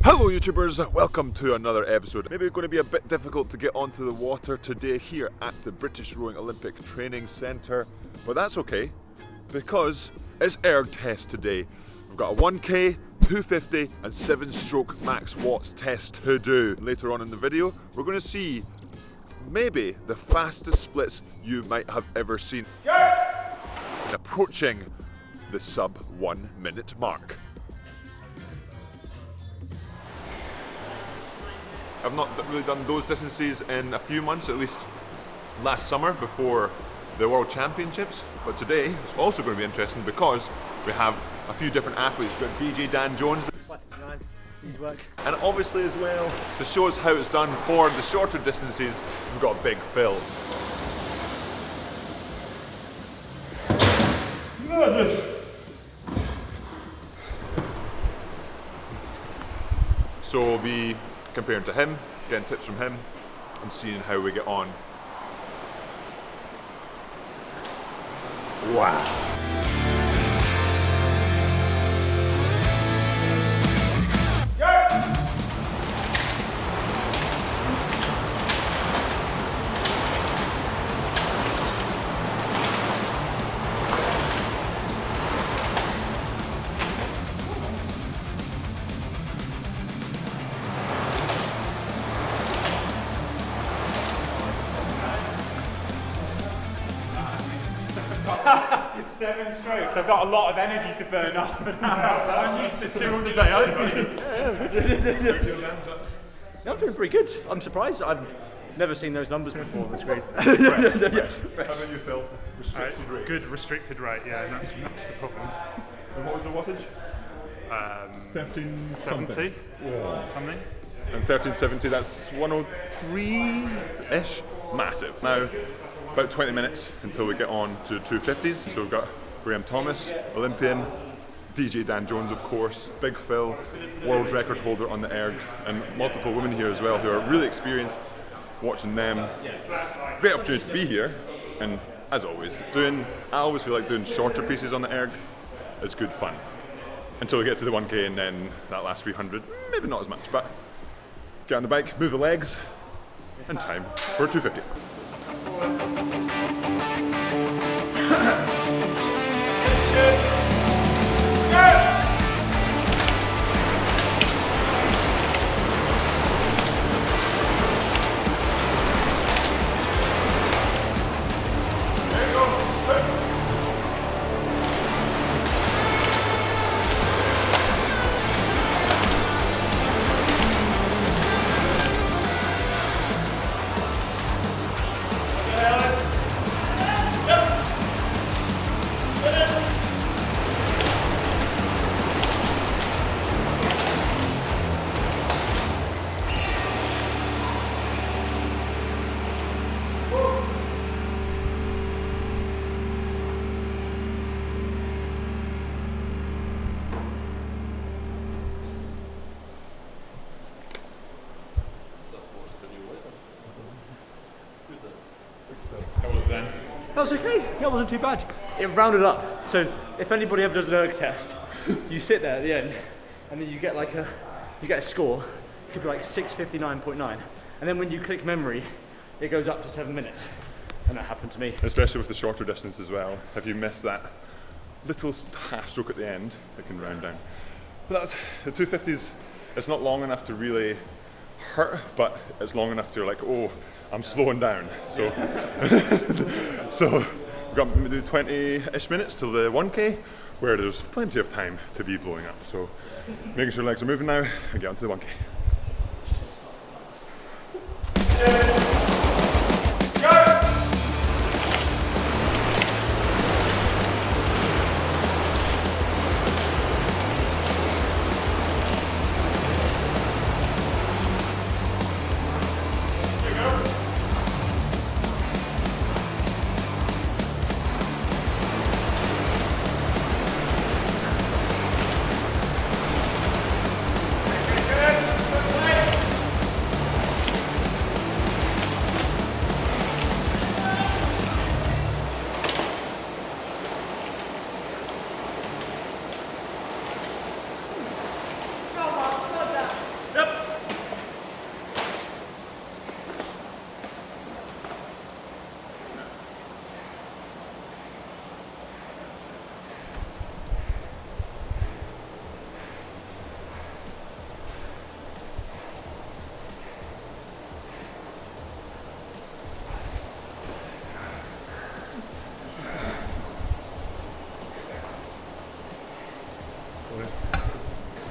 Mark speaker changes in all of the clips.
Speaker 1: Hello YouTubers, welcome to another episode. Maybe it's going to be a bit difficult to get onto the water today here at the British Rowing Olympic Training Centre, but that's okay because it's erg test today. We've got a 1K, 250 and 7-stroke max watts test to do. Later on in the video, we're going to see maybe the fastest splits you might have ever seen. Approaching the sub 1 minute mark. I've not really done those distances in a few months, at least last summer before the World Championships. But today is also going to be interesting because we have a few different athletes. We've got DJ Dan Jones.
Speaker 2: Easy work.
Speaker 1: And obviously as well, to show us how it's done for the shorter distances, we've got Big Phil. So we'll be comparing to him, getting tips from him, and seeing how we get on. Wow.
Speaker 3: It's 7 strokes. I've got a lot of energy to burn off now. I'm used to 2 on the day,
Speaker 2: Yeah, I'm feeling pretty good. I'm surprised. I've never seen those numbers before on the screen.
Speaker 1: How about you, Phil? Restricted rate.
Speaker 3: Good restricted rate, yeah, and that's the problem.
Speaker 1: And what was the wattage?
Speaker 3: 1370 something.
Speaker 1: And 1370, that's 103-ish. Massive. Now, about 20 minutes until we get on to 250s. So we've got Graham Thomas, Olympian, DJ Dan Jones of course, Big Phil, world record holder on the erg, and multiple women here as well who are really experienced. Watching them, great opportunity to be here, and as always, I always feel like doing shorter pieces on the erg is good fun. Until we get to the 1K and then that last 300, maybe not as much, but get on the bike, move the legs, and time for 250.
Speaker 2: That was okay. That wasn't too bad. It rounded up. So if anybody ever does an erg test, you sit there at the end, and then you get a score. It could be like 659.9, and then when you click memory, it goes up to 7 minutes, and that happened to me.
Speaker 1: Especially with the shorter distance as well. If you miss that little half stroke at the end, it can round down. But that's the 250s. It's not long enough to really hurt, but it's long enough to like, oh, I'm slowing down. So, so we've got maybe 20-ish minutes till the 1K, where there's plenty of time to be blowing up. So making sure legs are moving now and get onto the 1K.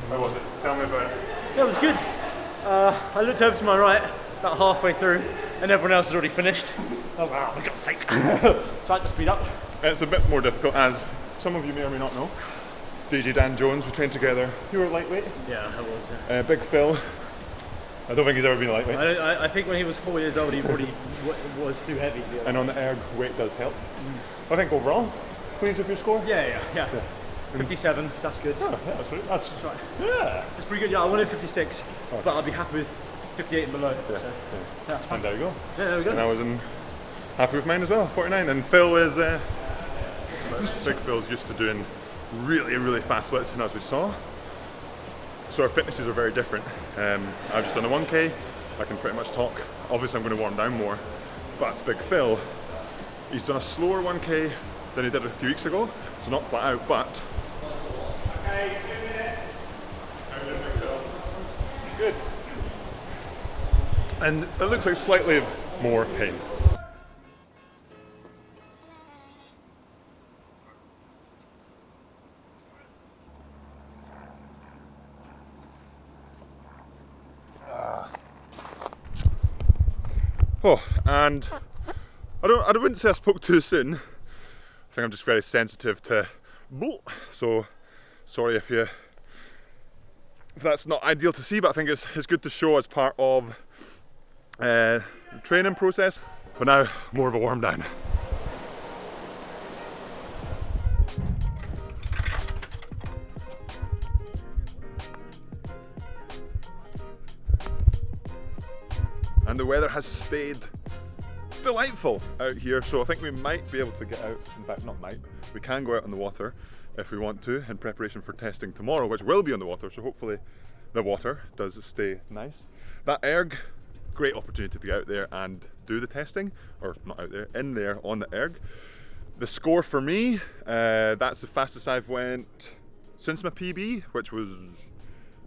Speaker 1: How was it? Tell me about it.
Speaker 2: Yeah, it was good. I looked over to my right, about halfway through, and everyone else had already finished. I was like, oh, for God's sake. So I had to speed up.
Speaker 1: It's a bit more difficult, as some of you may or may not know. DJ Dan Jones, we trained together. You were lightweight.
Speaker 2: Yeah, I was. Yeah.
Speaker 1: Big Phil. I don't think he's ever been lightweight.
Speaker 2: I think when he was 4 years old, he already was too heavy.
Speaker 1: And on the erg, weight does help. I think overall, pleased with your score?
Speaker 2: Yeah. 57, so that's good.
Speaker 1: Yeah, that's right. That's
Speaker 2: right.
Speaker 1: Yeah.
Speaker 2: It's pretty good. Yeah, I wanted 56, but I'd be happy with 58 and below.
Speaker 1: Yeah.
Speaker 2: So, yeah, it's fine.
Speaker 1: And there you go.
Speaker 2: Yeah, there we go.
Speaker 1: And I was happy with mine as well, 49. And Phil is, Big Phil's used to doing really fast splits, and as we saw. So our fitnesses are very different. I've just done a 1K. I can pretty much talk. Obviously, I'm going to warm down more. But Big Phil, he's done a slower 1K than he did a few weeks ago. So not flat out, but.
Speaker 3: Okay, 2 minutes.
Speaker 1: Good. And it looks like slightly more pain. Oh, and I wouldn't say I spoke too soon. I think I'm just very sensitive to, so sorry if that's not ideal to see, but I think it's good to show as part of the training process. But now, more of a warm down. And the weather has stayed delightful out here, so I think we might be able to get out. In fact, not might, we can go out on the water if we want to, in preparation for testing tomorrow, which will be on the water, so hopefully the water does stay nice. That erg, great opportunity to get out there and do the testing, or not out there, in there on the erg. The score for me, that's the fastest I've went since my PB, which was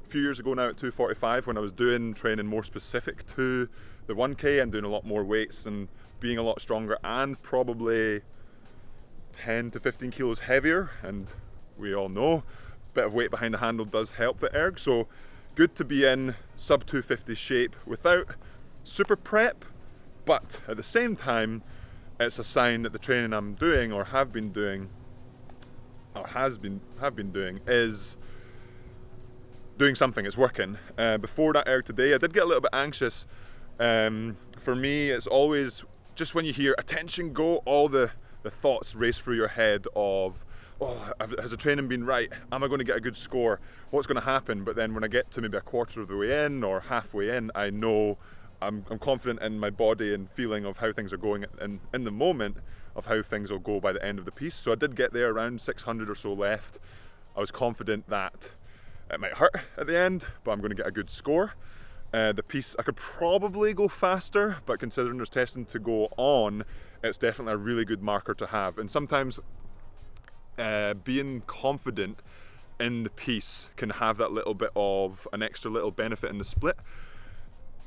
Speaker 1: a few years ago now at 2:45, when I was doing training more specific to the 1K and doing a lot more weights and being a lot stronger and probably 10 to 15 kilos heavier, and we all know a bit of weight behind the handle does help the erg, so good to be in sub 250 shape without super prep, but at the same time it's a sign that the training I'm doing or have been doing is doing something, it's working. Before that erg today, I did get a little bit anxious. For me, it's always just when you hear attention go, all the thoughts race through your head of, oh, has the training been right? Am I going to get a good score? What's going to happen? But then when I get to maybe a quarter of the way in or halfway in, I know I'm confident in my body and feeling of how things are going in the moment of how things will go by the end of the piece. So I did get there around 600 or so left. I was confident that it might hurt at the end, but I'm going to get a good score. The piece, I could probably go faster, but considering there's testing to go on, it's definitely a really good marker to have. And sometimes being confident in the piece can have that little bit of an extra little benefit in the split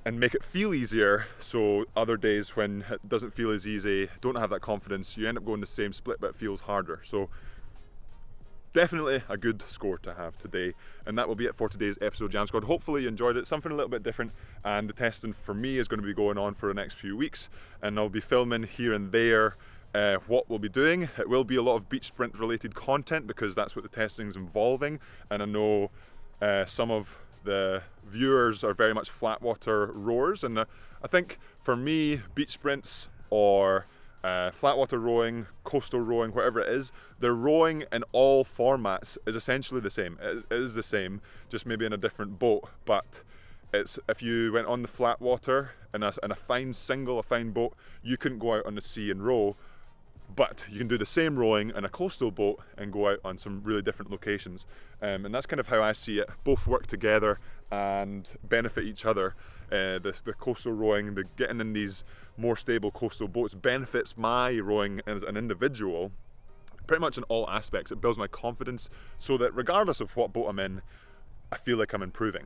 Speaker 1: and make it feel easier, so other days when it doesn't feel as easy, don't have that confidence, you end up going the same split but it feels harder. So definitely a good score to have today, and that will be it for today's episode, Jam Squad. Hopefully you enjoyed it, something a little bit different, and the testing for me is going to be going on for the next few weeks, and I'll be filming here and there what we'll be doing. It will be a lot of beach sprint related content because that's what the testing is involving, and I know some of the viewers are very much flat water rowers, and I think for me, beach sprints or flat water rowing, coastal rowing, whatever it is, the rowing in all formats is essentially the same. It is the same, just maybe in a different boat, but it's, if you went on the flat water in a fine single, a fine boat, you couldn't go out on the sea and row, but you can do the same rowing in a coastal boat and go out on some really different locations. And that's kind of how I see it. Both work together and benefit each other. The coastal rowing, the getting in these more stable coastal boats benefits my rowing as an individual pretty much in all aspects. It builds my confidence so that regardless of what boat I'm in, I feel like I'm improving.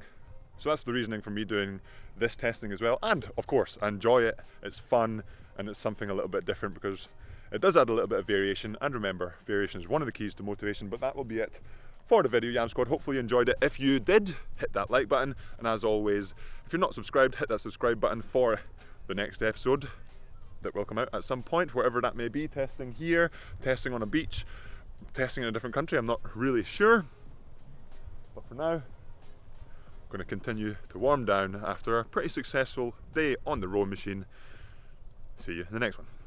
Speaker 1: So that's the reasoning for me doing this testing as well. And of course, I enjoy it, it's fun, and it's something a little bit different because it does add a little bit of variation. And remember, variation is one of the keys to motivation, but that will be it for the video, Yam Squad. Hopefully you enjoyed it. If you did, hit that like button, and as always, if you're not subscribed, hit that subscribe button for the next episode that will come out at some point, wherever that may be. Testing here, testing on a beach, testing in a different country, I'm not really sure. But for now, I'm going to continue to warm down after a pretty successful day on the rowing machine. See you in the next one.